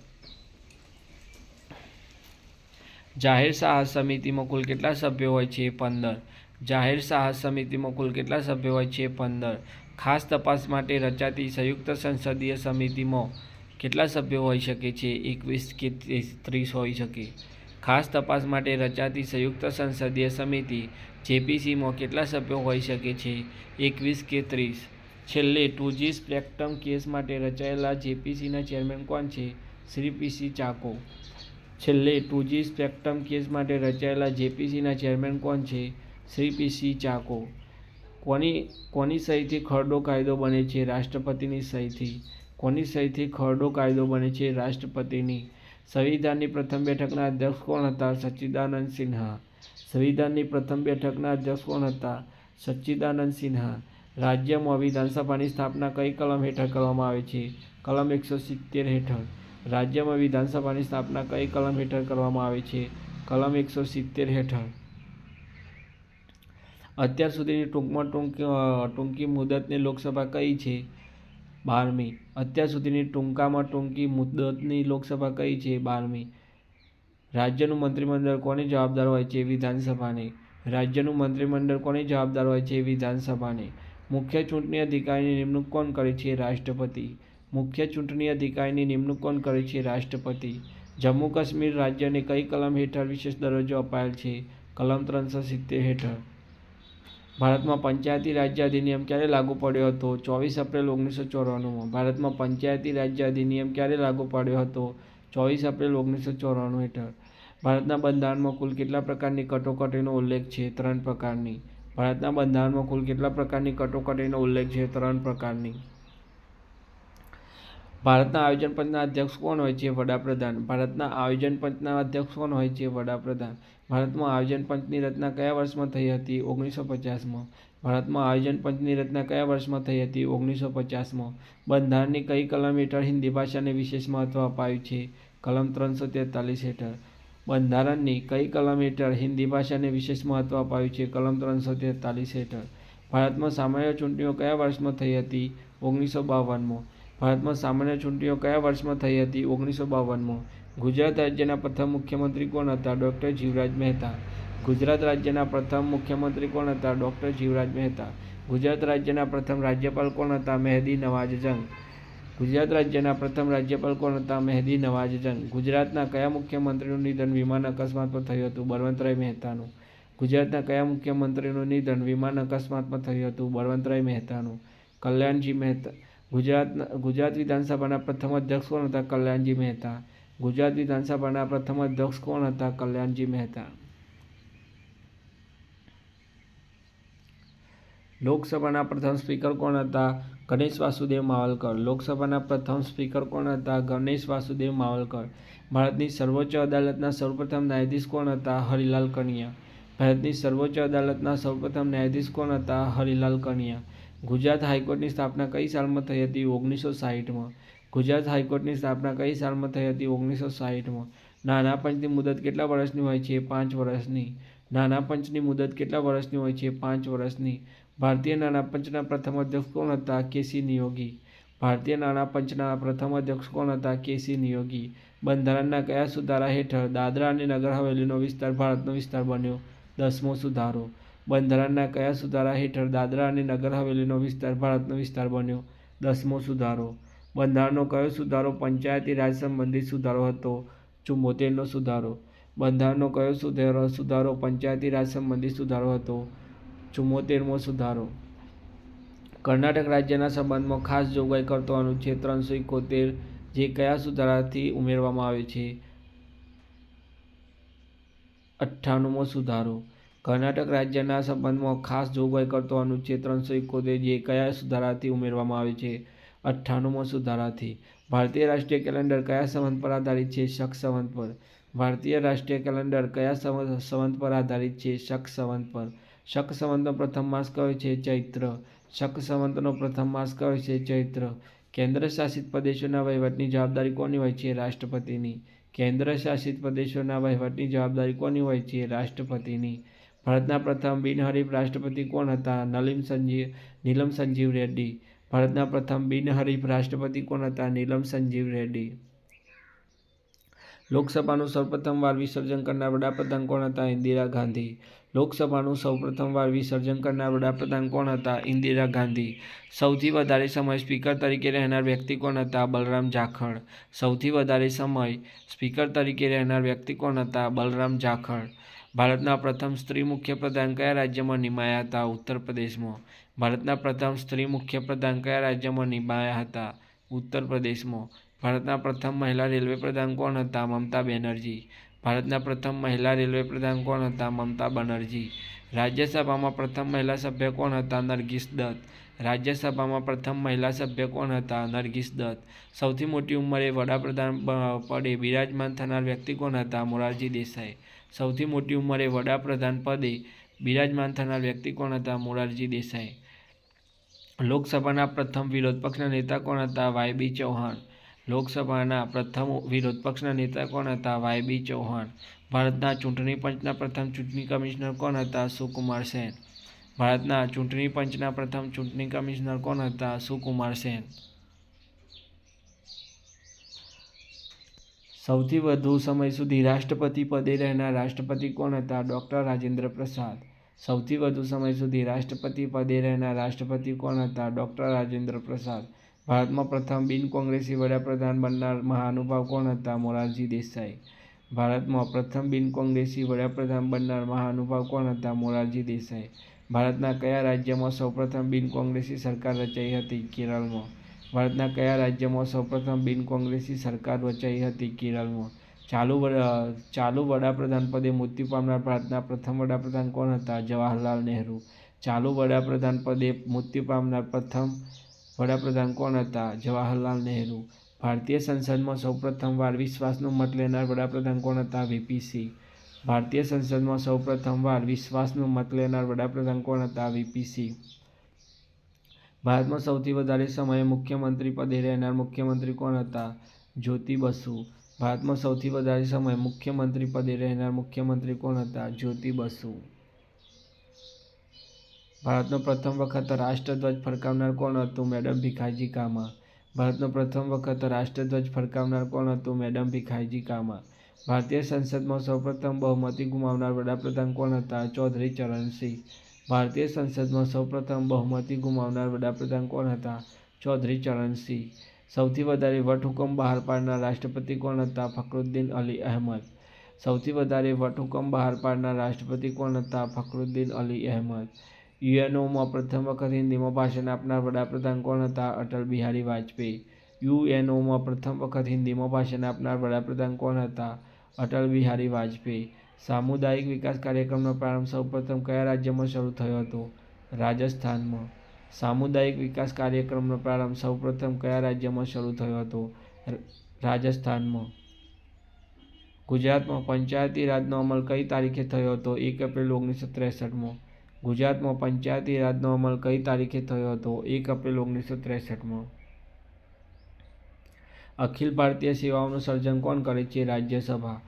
જાહેર સાહસ સમિતિમાં કુલ કેટલા સભ્યો હોય છે? 15. જાહેર સાહસ સમિતિમાં કુલ કેટલા સભ્યો હોય છે? 15. ખાસ તપાસ માટે રચાતી સંયુક્ત સંસદીય સમિતિમાં કેટલા સભ્યો હોઈ શકે છે? 21 કે 30 હોઈ શકે. ખાસ તપાસ માટે રચાતી સંયુક્ત સંસદીય સમિતિ JPCમાં કેટલા સભ્યો હોઈ શકે છે? 21 કે 30. છેલ્લે 2G સ્પેક્ટ્રમ કેસ માટે રચાયેલા JPCના ચેરમેન કોણ છે? Shri PC Chaco. છેલ્લે 2G સ્પેક્ટ્રમ કેસ માટે રચાયેલા JPCના ચેરમેન કોણ છે? Shri PC Chaco. કોની સહીથી ખરડો કાયદો બને છે? રાષ્ટ્રપતિની સહીથી. કોની સહીથી ખરડો કાયદો બને છે? રાષ્ટ્રપતિની. સંવિધાનની પ્રથમ બેઠકના અધ્યક્ષ કોણ હતા? સચ્ચિદાનંદ સિન્હા. સંવિધાનની પ્રથમ બેઠકના અધ્યક્ષ કોણ હતા? સચ્ચિદાનંદ સિન્હા. રાજ્યમાં વિધાનસભાની સ્થાપના કઈ કલમ હેઠળ કરવામાં આવે છે? કલમ 170 હેઠળ. રાજ્યમાં વિધાનસભાની સ્થાપના કઈ કલમ હેઠળ કરવામાં આવે છે? કલમ 170 હેઠળ. અત્યાર સુધીની ટૂંકી મુદતની લોકસભા કઈ છે? 12મી. અત્યાર સુધીની ટૂંકી મુદતની લોકસભા કઈ છે? 12મી. રાજ્યનું મંત્રીમંડળ કોની જવાબદાર હોય છે? વિધાનસભાને. રાજ્યનું મંત્રીમંડળ કોની જવાબદાર હોય છે? વિધાનસભાને. મુખ્ય ચૂંટણી અધિકારીની નિમણૂક કોણ કરે છે? રાષ્ટ્રપતિ. મુખ્ય ચૂંટણી અધિકારીની નિમણૂક કોણ કરે છે? રાષ્ટ્રપતિ. જમ્મુ કાશ્મીર રાજ્યને કઈ કલમ હેઠળ વિશેષ દરજ્જો અપાયેલ છે? કલમ 370 હેઠળ. ભારતમાં પંચાયતી રાજ્ય અધિનિયમ ક્યારે લાગુ પડ્યો હતો? 24 એપ્રિલ 1994માં. ભારતમાં પંચાયતી રાજ્ય અધિનિયમ ક્યારે લાગુ પડ્યો હતો? 24 એપ્રિલ 1994 હેઠળ. ભારતના બંધારણમાં કુલ કેટલા પ્રકારની કટોકટીનો ઉલ્લેખ છે? 3 પ્રકારની. ભારતના બંધારણમાં કુલ કેટલા પ્રકારની કટોકટીનો ઉલ્લેખ છે? 3 પ્રકારની. ભારતના આયોજન પંચના અધ્યક્ષ કોણ હોય છે? વડાપ્રધાન. ભારતના આયોજન પંચના અધ્યક્ષ કોણ હોય છે? વડાપ્રધાન. ભારતમાં આયોજન પંચની રચના કયા વર્ષમાં થઈ હતી? 1950માં. ભારતમાં આયોજન પંચની રચના કયા વર્ષમાં થઈ હતી? 1950માં. બંધારણની કઈ કલમ હેઠળ હિન્દી ભાષાને વિશેષ મહત્વ અપાયું છે? કલમ 343 હેઠળ. બંધારણની કઈ કલમ હેઠળ હિન્દી ભાષાને વિશેષ મહત્વ અપાયું છે? કલમ 343 હેઠળ. ભારતમાં સામાન્ય ચૂંટણીઓ કયા વર્ષમાં થઈ હતી? 1952માં. ભારતમાં સામાન્ય ચૂંટણીઓ કયા વર્ષમાં થઈ હતી? 1952માં. ગુજરાત રાજ્યના પ્રથમ મુખ્યમંત્રી કોણ હતા? ડૉક્ટર જીવરાજ મહેતા. ગુજરાત રાજ્યના પ્રથમ મુખ્યમંત્રી કોણ હતા? ડૉક્ટર જીવરાજ મહેતા. ગુજરાત રાજ્યના પ્રથમ રાજ્યપાલ કોણ હતા? મહેદી નવાઝ જંગ. ગુજરાત રાજ્યના પ્રથમ રાજ્યપાલ કોણ હતા? મહેદી નવાઝ જંગ. ગુજરાતના કયા મુખ્યમંત્રીનું નિધન વિમાન અકસ્માત પર થયું હતું? બળવંતરાય મહેતાનું. ગુજરાતના કયા મુખ્યમંત્રીનું નિધન વિમાન અકસ્માતમાં થયું હતું? બળવંતરાય મહેતાનું. કલ્યાણજી મહેતા. ગુજરાત વિધાનસભાના પ્રથમ અધ્યક્ષ કોણ હતા? કલ્યાણજી મહેતા. ગુજરાત વિધાનસભાના પ્રથમ અધ્યક્ષ કોણ હતા? કલ્યાણજી મહેતા. લોકસભાના પ્રથમ સ્પીકર કોણ હતા? ગણેશ વાસુદેવ માવલકર. લોકસભાના પ્રથમ સ્પીકર કોણ હતા? ગણેશ વાસુદેવ માવલકર. ભારતની સર્વોચ્ચ અદાલતના સૌપ્રથમ ન્યાયાધીશ કોણ હતા? હરિલાલ કનિયા. ભારતની સર્વોચ્ચ અદાલતના સૌપ્રથમ ન્યાયાધીશ કોણ હતા? હરિલાલ કનિયા. ગુજરાત હાઈકોર્ટની સ્થાપના કઈ સાલમાં થઈ હતી? 1960માં. ગુજરાત હાઈકોર્ટની સ્થાપના કઈ સાલમાં થઈ હતી? 1960માં. નાના પંચની મુદત કેટલા વર્ષની હોય છે? 5 વર્ષની. નાના પંચની મુદત કેટલા વર્ષની હોય છે? 5 વર્ષની. ભારતીય નાણાં પંચના પ્રથમ અધ્યક્ષ કોણ હતા? KC નિયોગી. ભારતીય નાણાં પંચના પ્રથમ અધ્યક્ષ કોણ હતા? KC નિયોગી. બંધારણના કયા સુધારા હેઠળ દાદરા અને નગર હવેલીનો વિસ્તાર ભારતનો વિસ્તાર બન્યો? 10મો સુધારો. બંધારણના કયા સુધારા હેઠળ દાદરા અને નગર હવેલીનો વિસ્તાર ભારતનો વિસ્તાર બન્યો? 10મો સુધારો. બંધારણનો કયો સુધારો પંચાયતી રાજ સંબંધિત સુધારો હતો? 74મો સુધારો. બંધારણનો કયો સુધારો પંચાયતી રાજ સંબંધિત સુધારો હતો? 74મો સુધારો. કર્ણાટક રાજ્યના સંબંધમાં ખાસ જોગવાઈ કરતો અનુચ્છેદ 371 જે કયા સુધારાથી ઉમેરવામાં આવે છે? 98મો સુધારો. કર્ણાટક રાજ્યના સંબંધમાં ખાસ જોગવાઈ કરતો અનુચ્છેદ 371 જે કયા સુધારાથી ઉમેરવામાં આવે છે? 98મો સુધારાથી. ભારતીય રાષ્ટ્રીય કેલેન્ડર કયા સંવત પર આધારિત છે? શક સંવત પર. ભારતીય રાષ્ટ્રીય કેલેન્ડર કયા સંવત પર આધારિત છે? શક સંવત પર. શક સંવતનો પ્રથમ માસ કયો છે? ચૈત્ર. શક સંવતનો પ્રથમ માસ કયો છે? ચૈત્ર. કેન્દ્ર શાસિત પ્રદેશોના વહીવટની જવાબદારી કોની હોય છે? રાષ્ટ્રપતિની. કેન્દ્ર શાસિત પ્રદેશોના વહીવટની જવાબદારી કોની હોય છે? રાષ્ટ્રપતિની. ભારતના પ્રથમ બિનહરીફ રાષ્ટ્રપતિ કોણ હતા? નીલમ સંજીવ રેડ્ડી. ભારતના પ્રથમ બિનહરીફ રાષ્ટ્રપતિ કોણ હતા? નીલમ સંજીવ રેડ્ડી. લોકસભાનું સૌપ્રથમવાર વિસર્જન કરનાર વડાપ્રધાન કોણ હતા? ઇન્દિરા ગાંધી. લોકસભાનું સૌપ્રથમવાર વિસર્જન કરનાર વડાપ્રધાન કોણ હતા? ઇન્દિરા ગાંધી. સૌથી વધારે સમય સ્પીકર તરીકે રહેનાર વ્યક્તિ કોણ હતા? બલરામ જાખડ. સૌથી વધારે સમય સ્પીકર તરીકે રહેનાર વ્યક્તિ કોણ હતા? બલરામ જાખડ. ભારતના પ્રથમ સ્ત્રી મુખ્યપ્રધાન કયા રાજ્યમાં નિમાયા હતા? ઉત્તર પ્રદેશમાં. ભારતના પ્રથમ સ્ત્રી મુખ્યપ્રધાન કયા રાજ્યમાં નિમાયા હતા? ઉત્તર પ્રદેશમાં. ભારતના પ્રથમ મહિલા રેલવે પ્રધાન કોણ હતા? મમતા બેનર્જી. ભારતના પ્રથમ મહિલા રેલવે પ્રધાન કોણ હતા? મમતા બેનર્જી. રાજ્યસભામાં પ્રથમ મહિલા સભ્ય કોણ હતા? નરગિસ દત્ત. રાજ્યસભામાં પ્રથમ મહિલા સભ્ય કોણ હતા? નરગિસ દત્ત. સૌથી મોટી ઉંમરે વડાપ્રધાન પદે બિરાજમાન થનાર વ્યક્તિ કોણ હતા? મોરારજી દેસાઈ. સૌથી મોટી ઉંમરે વડાપ્રધાન પદે બિરાજમાન થનાર વ્યક્તિ કોણ હતા? મોરારજી દેસાઈ. લોકસભાના પ્રથમ વિરોધ પક્ષના નેતા કોણ હતા? વાય.બી. ચૌહાણ. લોકસભાના પ્રથમ વિરોધ પક્ષના નેતા કોણ હતા? વાય.બી. ચૌહાણ. ભારતના ચૂંટણી પંચના પ્રથમ ચૂંટણી કમિશનર કોણ હતા? સુકુમાર સેન. ભારતના ચૂંટણી પંચના પ્રથમ ચૂંટણી કમિશનર કોણ હતા? સુકુમાર સેન. સૌથી વધુ સમય સુધી રાષ્ટ્રપતિ પદે રહેનાર રાષ્ટ્રપતિ કોણ હતા? ડૉક્ટર રાજેન્દ્ર પ્રસાદ. સૌથી વધુ સમય સુધી રાષ્ટ્રપતિ પદે રહેનાર રાષ્ટ્રપતિ કોણ હતા? ડૉક્ટર રાજેન્દ્ર પ્રસાદ. ભારતમાં પ્રથમ બિન કોંગ્રેસી વડાપ્રધાન બનનાર મહાનુભાવ કોણ હતા? મોરારજી દેસાઈ. ભારતમાં પ્રથમ બિન કોંગ્રેસી વડાપ્રધાન બનનાર મહાનુભાવ કોણ હતા? મોરારજી દેસાઈ. ભારતના કયા રાજ્યમાં સૌપ્રથમ બિન કોંગ્રેસી સરકાર રચાઈ હતી? કેરળમાં. ભારતના કયા રાજ્યમાં સૌપ્રથમ બિન કોંગ્રેસી સરકાર રચાઈ હતી? કેરળમાં. ચાલુ વડાપ્રધાન પદે મૃત્યુ પામનાર ભારતના પ્રથમ વડાપ્રધાન કોણ હતા? જવાહરલાલ નહેરુ. ચાલુ વડાપ્રધાન પદે મૃત્યુ પામનાર પ્રથમ વડાપ્રધાન કોણ હતા? જવાહરલાલ નહેરુ. ભારતીય સંસદમાં સૌપ્રથમવાર વિશ્વાસનો મત લેનાર વડાપ્રધાન કોણ હતા? વી.પી. સિંહ. ભારતીય સંસદમાં સૌપ્રથમવાર વિશ્વાસનો મત લેનાર વડાપ્રધાન કોણ હતા? વી.પી. સિંહ. ભારતમાં સૌથી વધારે સમયે મુખ્યમંત્રી પદે રહેનાર મુખ્યમંત્રી કોણ હતા? જ્યોતિ બસુ. ભારતમાં સૌથી વધારે સમય મુખ્યમંત્રી પદે રહેનાર મુખ્યમંત્રી કોણ હતા? જ્યોતિ બસુ. ભારતનો પ્રથમ વખત રાષ્ટ્રધ્વજ ફરકાવનાર કોણ હતું? મેડમ ભીખાઈજી કામા. ભારતનો પ્રથમ વખત રાષ્ટ્રધ્વજ ફરકાવનાર કોણ હતું? મેડમ ભીખાઈજી કામા. ભારતીય સંસદમાં સૌપ્રથમ બહુમતી ગુમાવનાર વડાપ્રધાન કોણ હતા? ચૌધરી ચરણસિંહ. ભારતીય સંસદમાં સૌપ્રથમ બહુમતી ગુમાવનાર વડાપ્રધાન કોણ હતા? ચૌધરી ચરણસિંહ. સૌથી વધારે વટહુકમ બહાર પાડનાર રાષ્ટ્રપતિ કોણ હતા? ફખરુદ્દીન અલી અહેમદ. સૌથી વધારે વટહુકમ બહાર પાડનાર રાષ્ટ્રપતિ કોણ હતા? ફખરુદ્દીન અલી અહેમદ. યુએનઓમાં પ્રથમ વખત હિન્દીમાં ભાષણ આપનાર વડાપ્રધાન કોણ હતા? અટલ બિહારી વાજપેયી. યુએનઓમાં પ્રથમ વખત હિન્દીમાં ભાષણ આપનાર વડાપ્રધાન કોણ હતા? અટલ બિહારી વાજપેયી. સામુદાયિક વિકાસ કાર્યક્રમનો પ્રારંભ સૌપ્રથમ કયા રાજ્યમાં શરૂ થયો હતો? રાજસ્થાનમાં. સામુદાયિક વિકાસ કાર્યક્રમનો પ્રારંભ સૌપ્રથમ કયા રાજ્યમાં શરૂ થયો હતો? રાજસ્થાનમાં. ગુજરાતમાં પંચાયતી રાજનો અમલ કઈ તારીખે થયો હતો? 1 એપ્રિલ 1963માં. ગુજરાતમાં પંચાયતી રાજનો અમલ કઈ તારીખે થયો હતો? 1 એપ્રિલ 1963માં. અખિલ ભારતીય સેવાઓનું સર્જન કોણ કરે છે? રાજ્યસભા.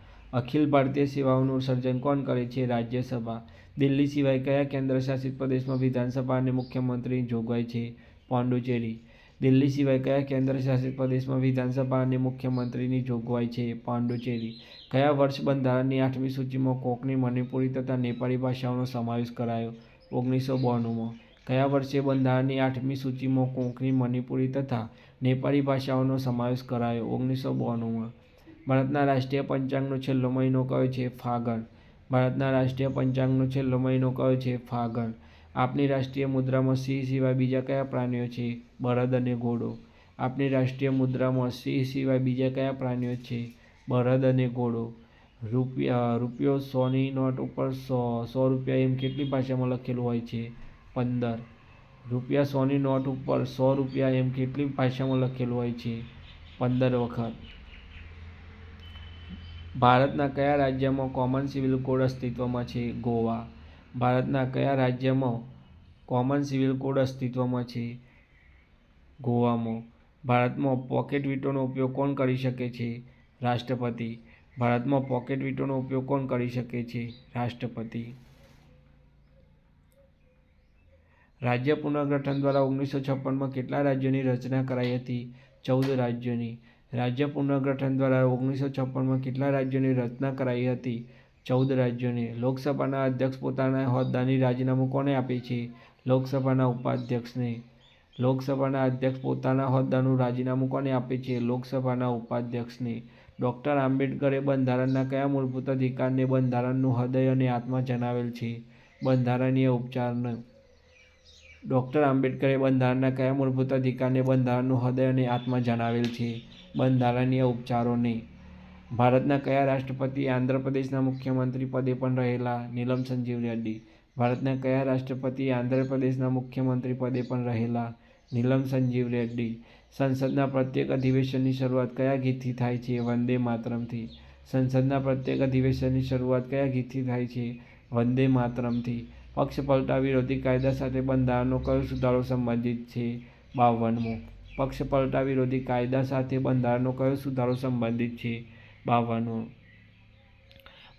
અખિલ ભારતીય સેવાઓનું સર્જન કોણ કરે છે? રાજ્યસભા. દિલ્હી સિવાય કયા કેન્દ્ર શાસિત પ્રદેશમાં વિધાનસભા અને મુખ્યમંત્રીની જોગવાઈ છે? પોંડુચેરી. દિલ્હી સિવાય કયા કેન્દ્ર શાસિત પ્રદેશમાં વિધાનસભા અને મુખ્યમંત્રીની જોગવાઈ છે? પોંડુચેરી. કયા વર્ષ બંધારણની 8મી સૂચિમાં કોંકણી, મણિપુરી તથા નેપાળી ભાષાઓનો સમાવેશ કરાયો? 1992માં। કયા વર્ષે બંધારણની 8મી સૂચિમાં કોંકણી, મણિપુરી તથા નેપાળી ભાષાઓનો સમાવેશ કરાયો? 1992માં। ભારતના રાષ્ટ્રીય પંચાંગનો છેલ્લો મહિનો કયો છે? ફાગણ। ભારતના રાષ્ટ્રીય પંચાંગનો છેલ્લો મહિનો કયો છે? ફાગણ। આપની રાષ્ટ્રીય મુદ્રામાં સિંહ સિવાય બીજા કયા પ્રાણીઓ છે? બળદ અને ઘોડો। આપની રાષ્ટ્રીય મુદ્રામાં સિંહ સિવાય બીજા કયા પ્રાણીઓ છે? બળદ અને ઘોડો। રૂપિયો 100ની નોટ ઉપર 100 રૂપિયા એમ કેટલી ભાષામાં લખેલું હોય છે? 15। રૂપિયા 100ની નોટ ઉપર 100 રૂપિયા એમ કેટલી ભાષામાં લખેલું હોય છે? 15 વખત। ભારતના કયા રાજ્યમાં કોમન સિવિલ કોડ અસ્તિત્વમાં છે? ગોવા। ભારતના કયા રાજ્યમાં કોમન સિવિલ કોડ અસ્તિત્વમાં છે? ગોવામાં। ભારતમાં પોકેટ વીટોનો ઉપયોગ કોણ કરી શકે છે? રાષ્ટ્રપતિ। ભારતમાં પોકેટ વીટોનો ઉપયોગ કોણ કરી શકે છે? રાષ્ટ્રપતિ। રાજ્ય પુનર્ગઠન દ્વારા 1956માં કેટલા રાજ્યોની રચના કરાઈ હતી? 14 રાજ્યોની। રાજ્ય પુનર્ગઠન દ્વારા 1956માં કેટલા રાજ્યોની રચના કરાઈ હતી? 14 રાજ્યોની। લોકસભાના અધ્યક્ષ પોતાના હોદ્દાની રાજીનામું કોને આપે છે? લોકસભાના ઉપાધ્યક્ષને। લોકસભાના અધ્યક્ષ પોતાના હોદ્દાનું રાજીનામું કોને આપે છે? લોકસભાના ઉપાધ્યક્ષને। ડૉક્ટર આંબેડકરે બંધારણના કયા મૂળભૂત અધિકારને બંધારણનું હૃદય અને આત્મા જણાવેલ છે? બંધારણીય ઉપચારને। ડૉક્ટર આંબેડકરે બંધારણના કયા મૂળભૂત અધિકારને બંધારણનું હૃદય અને આત્મા જણાવેલ છે? બંધારણીય ઉપચારોને। ભારતના કયા રાષ્ટ્રપતિ આંધ્રપ્રદેશના મુખ્યમંત્રી પદે પણ રહેલા? નીલમ સંજીવ રેડ્ડી। ભારતના કયા રાષ્ટ્રપતિ આંધ્રપ્રદેશના મુખ્યમંત્રી પદે પણ રહેલા? નીલમ સંજીવ રેડ્ડી। સંસદના પ્રત્યેક અધિવેશનની શરૂઆત કયા ગીતથી થાય છે? વંદે માતરમથી। સંસદના પ્રત્યેક અધિવેશનની શરૂઆત કયા ગીતથી થાય છે? વંદે માતરમથી। પક્ષપલટા વિરોધી કાયદા સાથે બંધારણનો કયો સુધારો સંબંધિત છે? 52મો। પક્ષપલટા વિરોધી કાયદા સાથે બંધારણનો કયો સુધારો સંબંધિત છે? 52મો।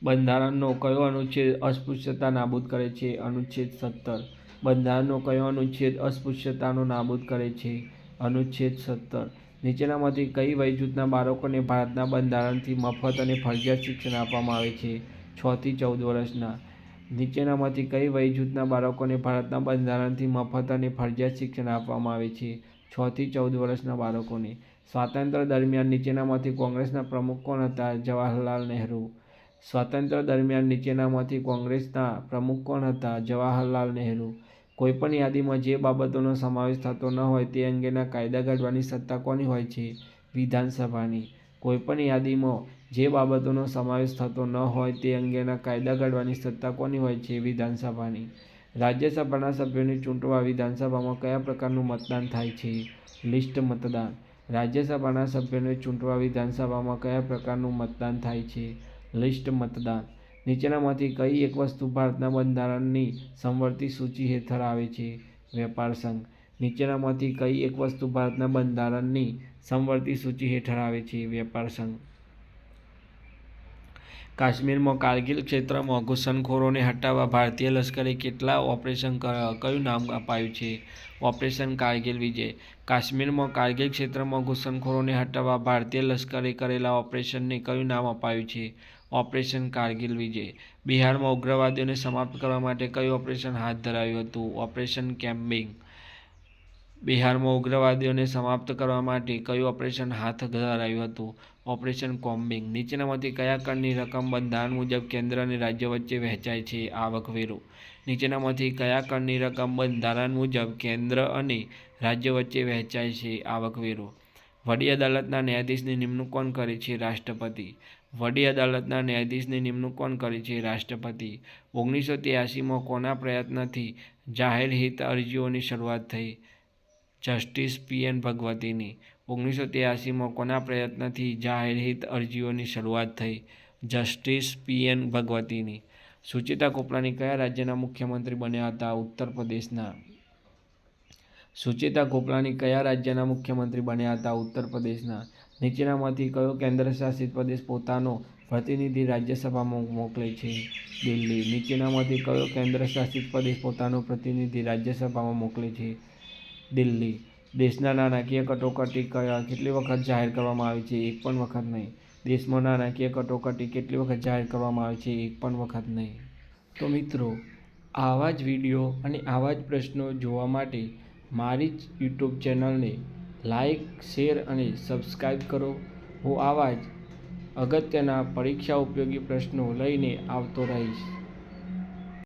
બંધારણનો કયો અનુચ્છેદ અસ્પૃશ્યતા નાબૂદ કરે છે? અનુચ્છેદ 17। બંધારણનો કયો અનુચ્છેદ અસ્પૃશ્યતાનો નાબૂદ કરે છે? અનુચ્છેદ 17। નીચેનામાંથી કઈ વય જૂથના બાળકોને ભારતના બંધારણથી મફત અને ફરજિયાત શિક્ષણ આપવામાં આવે છે? 6 થી 14 વર્ષના। નીચેનામાંથી કઈ વય જૂથના બાળકોને ભારતના બંધારણથી મફત અને ફરજિયાત શિક્ષણ આપવામાં આવે છે? 6 થી 14 વર્ષના બાળકોને। સ્વાતંત્ર્ય દરમિયાન નીચેનામાંથી કોંગ્રેસના પ્રમુખ કોણ હતા? જવાહરલાલ નહેરુ। સ્વાતંત્ર્ય દરમિયાન નીચેનામાંથી કોંગ્રેસના પ્રમુખ કોણ હતા? જવાહરલાલ નહેરુ। કોઈપણ યાદીમાં જે બાબતોનો સમાવેશ થતો ન હોય તે અંગેના કાયદા ઘડવાની સત્તા કોની હોય છે? વિધાનસભાની। કોઈપણ યાદીમાં જે બાબતોનો સમાવેશ થતો ન હોય તે અંગેના કાયદા ઘડવાની સત્તા કોની હોય છે? વિધાનસભાની। રાજ્યસભાના સભ્યોને ચૂંટવા વિધાનસભામાં કયા પ્રકારનું મતદાન થાય છે? લિસ્ટ મતદાન। રાજ્યસભાના સભ્યોને ચૂંટવા વિધાનસભામાં કયા પ્રકારનું મતદાન થાય છે? લિસ્ટ મતદાન। નીચેનામાંથી કઈ એક વસ્તુ ભારતના બંધારણની સમવર્તી સૂચિ હેઠળ આવે છે? વેપાર સંઘ। નીચેનામાંથી કઈ એક વસ્તુ ભારતના બંધારણની સમવર્તી સૂચિ હેઠળ આવે છે? વેપાર સંઘ। કાશ્મીરમાં કારગિલ ક્ષેત્રમાં ઘૂસણખોરોને હટાવવા ભારતીય લશ્કરે કેટલા ઓપરેશન કયું નામ અપાયું છે? ઓપરેશન કારગિલ વિજય। કાશ્મીરમાં કારગિલ ક્ષેત્રમાં ઘૂસણખોરોને હટાવવા ભારતીય લશ્કરે કરેલા ઓપરેશનને કયું નામ અપાયું છે? ઓપરેશન કારગિલ વિજય। બિહારમાં ઉગ્રવાદીઓને સમાપ્ત કરવા માટે કયું ઓપરેશન હાથ ધરાયું હતું? ઓપરેશન કેમ્બિંગ। બિહારમાં ઉગ્રવાદીઓને સમાપ્ત કરવા માટે કયું ઓપરેશન હાથ ધરાયું હતું? Operation combing. નીચેનામાંથી કયા કરની રકમ બંધારણ મુજબ કેન્દ્ર અને રાજ્ય વચ્ચે વહેંચાય છે? આવકવેરો। નીચેનામાંથી કયા કરની રકમ બંધારણ મુજબ કેન્દ્ર અને રાજ્ય વચ્ચે વહેંચાય છે? આવકવેરો। વડી અદાલતના ન્યાયાધીશની નિમણૂક કોણ કરે છે? રાષ્ટ્રપતિ। વડી અદાલતના ન્યાયાધીશની નિમણૂક કોણ કરે છે? રાષ્ટ્રપતિ। 1983માં કોના પ્રયત્નથી જાહેર હિત અરજીઓની શરૂઆત થઈ? જસ્ટિસ પી.એન. ભગવતીની। 1983માં કોના પ્રયત્નથી જાહેર હિત અરજીઓની શરૂઆત થઈ? જસ્ટિસ પી.એન. ભગવતીની। સુચેતા કોપલાની કયા રાજ્યના મુખ્યમંત્રી બન્યા હતા? ઉત્તર પ્રદેશના। સુચેતા કોપલાની કયા રાજ્યના મુખ્યમંત્રી બન્યા હતા? ઉત્તર પ્રદેશના। નીચેનામાંથી કયો કેન્દ્રશાસિત પ્રદેશ પોતાનો પ્રતિનિધિ રાજ્યસભામાં મોકલે છે? દિલ્હી। નીચેનામાંથી કયો કેન્દ્રશાસિત પ્રદેશ પોતાનો પ્રતિનિધિ રાજ્યસભામાં મોકલે છે? દિલ્હી। દેશના નાણાકીય કટોકટી કેટલી વખત જાહેર કરવામાં આવી છે? એક પણ વખત નહીં। દેશમાં નાણાકીય કટોકટી કેટલી વખત જાહેર કરવામાં આવી છે? એક પણ વખત નહીં। તો મિત્રો, આવા જ વિડીયો અને આવા જ પ્રશ્નો જોવા માટે મારી જ યુટ્યુબ ચેનલને લાઈક, શેર અને સબસ્ક્રાઈબ કરો. હું આવા જ અગત્યના પરીક્ષા ઉપયોગી પ્રશ્નો લઈને આવતો રહીશ.